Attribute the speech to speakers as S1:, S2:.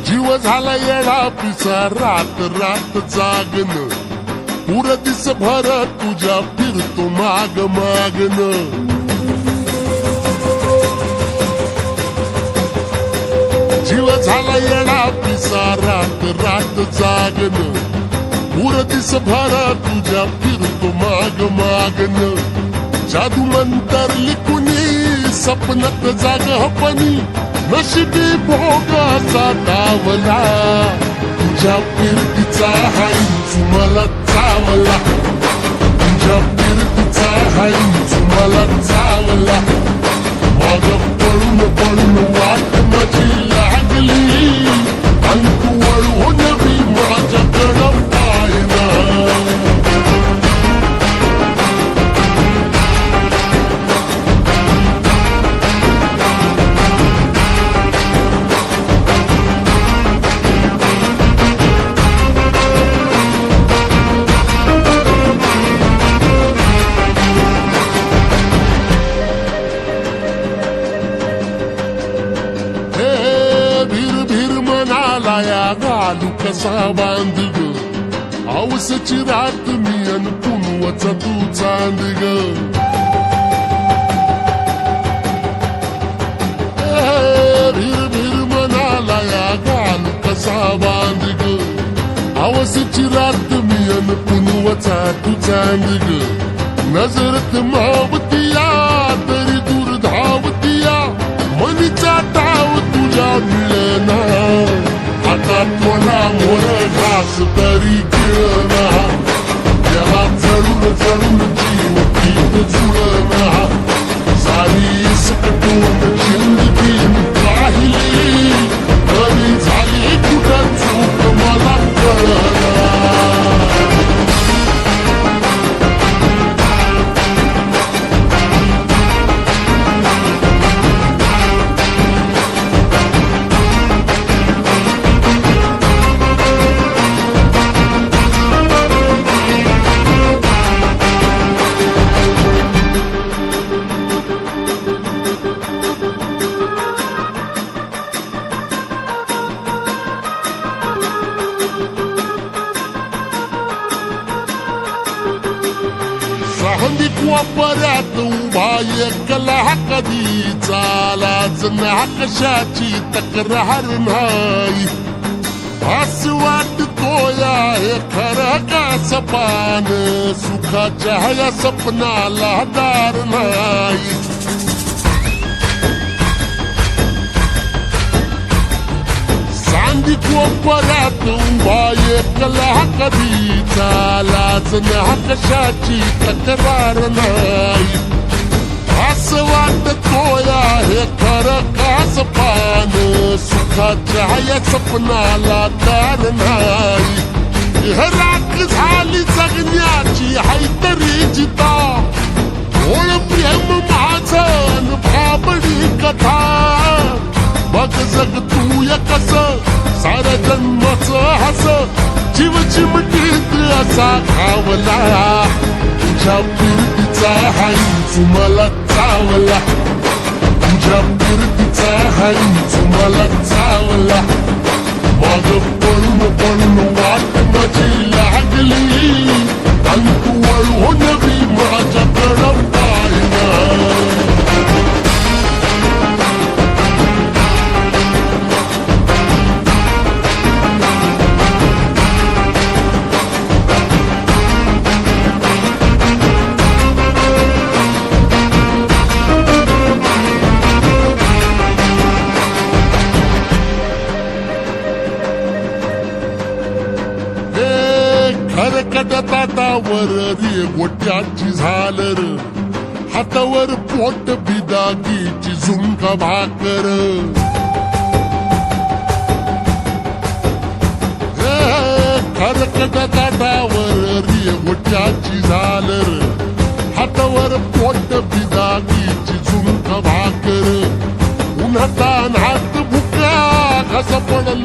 S1: जीव झाला येडा पिसा रात रात जागन पुर दिस भर तुझ्या फिरतो माग मागन जीव झाला येडा पिसा रात रात जागन पुर दिस भर तुझ्या फिरतो माग मागन जादू मंतर लिखुनी सपनात जागपणी नशिबी भोगाचा डावला तुझ्या फिरतीचा हाईच मला चावला तुझ्या फिरतीचा हाईच मला चावला माग पळून पळून वाट माझी लागली आणि तू वळून बी माझ्याकडं पाहिला घालू कसा बांध ग आवसची रात मी अन पुनवचा तू चांद ग भीर भीर मनाला या घालू कसा बांध ग आवसची रात मी अन पुनवचा तू चांद ग नजरत मावतिया तरी दूर धावतिया मनीचा टाव तुझ्या मिळना आता तोला मोर घास तरी गिळना याला चढून चढून जीव पीत जुळना सारी सकटून जिंदगी पाहिली तरी झाली कुठं चूक मला कळना सांदिक वापरात उभा एकला कधी चालाच ना कशाची तक्रार नाही असं वाटतोया हे खरं का सपान सुखाच्या या सपनाला दार नाही सांदिक वापरात उभा एकला कधी चालाच ना कशाची तक्रार नाही असं वाटतोया हे खरं कास पान सुखाच्या या सपनाला दार नाही राख झाली जगण्याची हाय तरी जिता ओळ प्रेम माझं भाबडी कथा बघ जग तू या कस साऱ्या जन्माचं हस जीव चिमटीत असा खावला तुझ्या फिरतीचा हाईच मला चावला तुझ्या फिरतीचा हाईच मला चावला माग पळून पळून वाट माझी लागली आणि तू वळून बी माझ्याकडं पाहिला हातावर रे गोट्याची झालर हातावर पोट बिदागीची झुंका भाकर खरकट ताटावर रे गोट्याची झालर हातावर पोट बिदागीची झुंका भाकर उन्हातान हात भुका घसा पडला